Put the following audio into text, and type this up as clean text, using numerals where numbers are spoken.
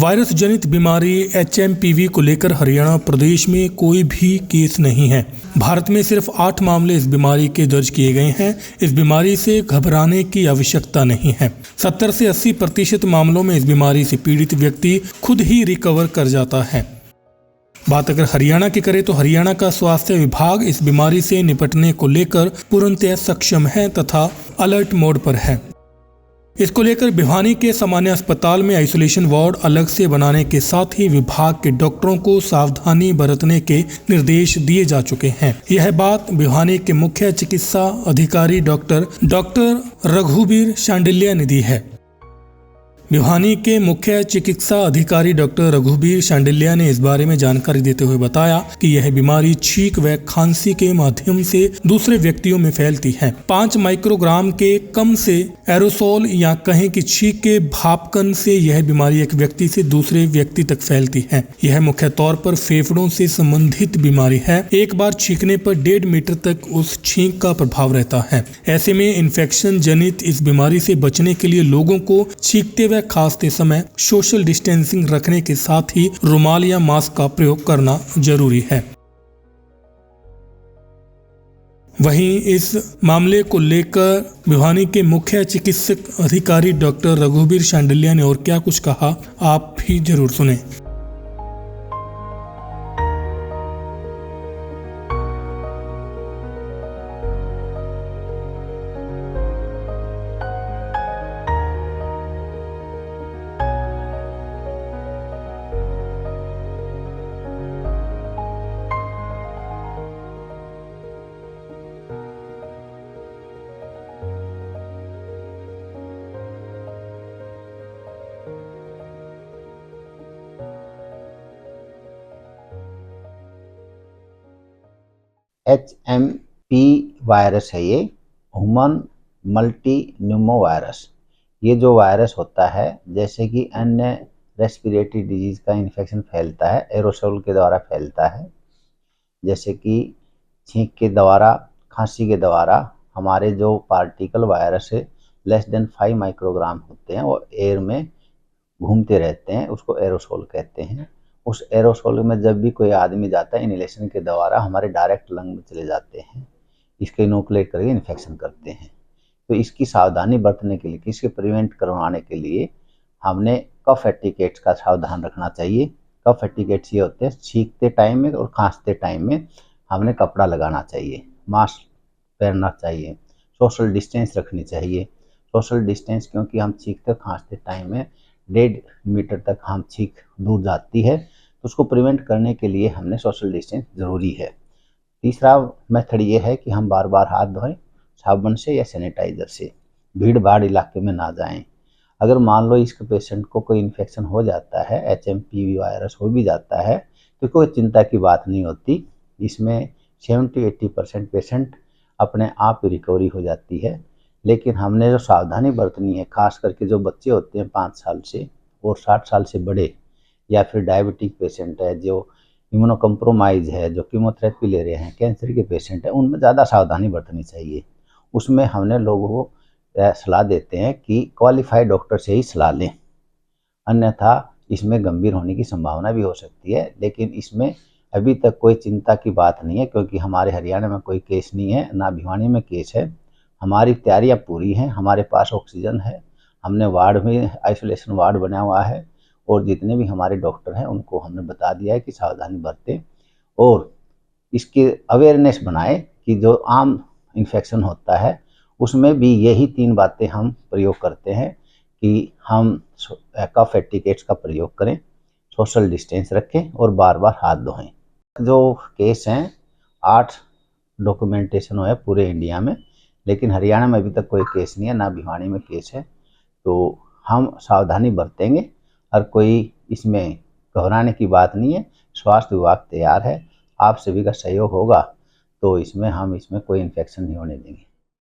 Virus जनित बीमारी HMPV को लेकर हरियाणा प्रदेश में कोई भी केस नहीं है। भारत में सिर्फ 8 मामले इस बीमारी के दर्ज किए गए हैं। इस बीमारी से घबराने की आवश्यकता नहीं है। 70 से 80% मामलों में इस बीमारी से पीड़ित व्यक्ति खुद ही रिकवर कर जाता है। बात अगर हरियाणा की करें तो हरियाणा का स्वास्थ्य विभाग इस बीमारी से निपटने को लेकर पूर्णतः सक्षम है तथा अलर्ट मोड पर है। इसको लेकर भिवानी के सामान्य अस्पताल में आइसोलेशन वार्ड अलग से बनाने के साथ ही विभाग के डॉक्टरों को सावधानी बरतने के निर्देश दिए जा चुके हैं। यह बात भिवानी के मुख्य चिकित्सा अधिकारी डॉक्टर रघुबीर शांडिल्य ने दी है। भिवानी के मुख्य चिकित्सा अधिकारी डॉक्टर रघुबीर शांडिल्य ने इस बारे में जानकारी देते हुए बताया कि यह बीमारी छींक व खांसी के माध्यम से दूसरे व्यक्तियों में फैलती है। 5 माइक्रोग्राम के कम से एरोसोल या कहें कि छींक के भापकन से यह बीमारी एक व्यक्ति से दूसरे व्यक्ति तक फैलती है। यह मुख्य तौर पर फेफड़ों से संबंधित बीमारी है। एक बार छींकने पर 1.5 मीटर तक उस छींक का प्रभाव रहता है। ऐसे में इन्फेक्शन जनित इस बीमारी से बचने के लिए लोगों को छींकते व खांसते समय सोशल डिस्टेंसिंग रखने के साथ ही रुमाल या मास्क का प्रयोग करना जरूरी है। वहीं इस मामले को लेकर भिवानी के मुख्य चिकित्सक अधिकारी डॉक्टर रघुबीर शांडिल्य ने और क्या कुछ कहा, आप भी जरूर सुने। HMP वायरस है ये, ह्यूमन मल्टी न्यूमो वायरस। ये जो वायरस होता है जैसे कि अन्य रेस्पिरेटरी डिजीज का इन्फेक्शन फैलता है, एरोसोल के द्वारा फैलता है। जैसे कि छींक के द्वारा, खांसी के द्वारा हमारे जो पार्टिकल वायरस है लेस देन 5 माइक्रोग्राम होते हैं और एयर में घूमते रहते हैं, उसको एरोसोल कहते हैं। उस एरोसोल में जब भी कोई आदमी जाता है इनहेलेशन के द्वारा हमारे डायरेक्ट लंग में चले जाते हैं, इसके इनोकुलेट करके इन्फेक्शन करते हैं। तो इसकी सावधानी बरतने के लिए, इसके प्रिवेंट करवाने के लिए हमने कफ एटिकेट्स का सावधान रखना चाहिए। कफ एटिकेट्स ये होते हैं छींकते टाइम में और खांसते टाइम में हमने कपड़ा लगाना चाहिए, मास्क पहनना चाहिए, सोशल डिस्टेंस रखनी चाहिए। सोशल डिस्टेंस क्योंकि हम छींकते खांसते टाइम में 1.5 मीटर तक हम छींक दूर जाती है, तो उसको प्रिवेंट करने के लिए हमने सोशल डिस्टेंस ज़रूरी है। तीसरा मेथड ये है कि हम बार बार हाथ धोएं साबुन से या सैनिटाइज़र से, भीड़ भाड़ इलाके में ना जाएं। अगर मान लो इसके पेशेंट को कोई इन्फेक्शन हो जाता है, HMPV वायरस हो भी जाता है, तो कोई चिंता की बात नहीं होती। इसमें 70-80% पेशेंट अपने आप ही रिकवरी हो जाती है। लेकिन हमने जो सावधानी बरतनी है, खास करके जो बच्चे होते हैं 5 साल से और 60 साल से बड़े, या फिर डायबिटिक पेशेंट है, जो इम्यूनो कम्प्रोमाइज़ है, जो कीमोथेरेपी ले रहे हैं, कैंसर के पेशेंट हैं, उनमें ज़्यादा सावधानी बरतनी चाहिए। उसमें हमने लोगों को सलाह देते हैं कि क्वालिफाइड डॉक्टर से ही सलाह लें, अन्यथा इसमें गंभीर होने की संभावना भी हो सकती है। लेकिन इसमें अभी तक कोई चिंता की बात नहीं है क्योंकि हमारे हरियाणा में कोई केस नहीं है, ना भिवानी में केस है। हमारी तैयारियां पूरी हैं, हमारे पास ऑक्सीजन है, हमने वार्ड में आइसोलेशन वार्ड बना हुआ है और जितने भी हमारे डॉक्टर हैं उनको हमने बता दिया है कि सावधानी बरतें और इसकी अवेयरनेस बनाएं कि जो आम इन्फेक्शन होता है उसमें भी यही 3 बातें हम प्रयोग करते हैं कि हम कफ एटिकेट्स का प्रयोग करें, सोशल डिस्टेंस रखें और बार बार हाथ धोएं। जो केस हैं 8 डॉक्यूमेंटेशन हुए पूरे इंडिया में, लेकिन हरियाणा में अभी तक कोई केस नहीं है, ना भिवानी में केस है। तो हम सावधानी बरतेंगे और कोई इसमें घबराने की बात नहीं है। स्वास्थ्य विभाग तैयार है, आप सभी का सहयोग होगा तो इसमें कोई इन्फेक्शन नहीं होने देंगे।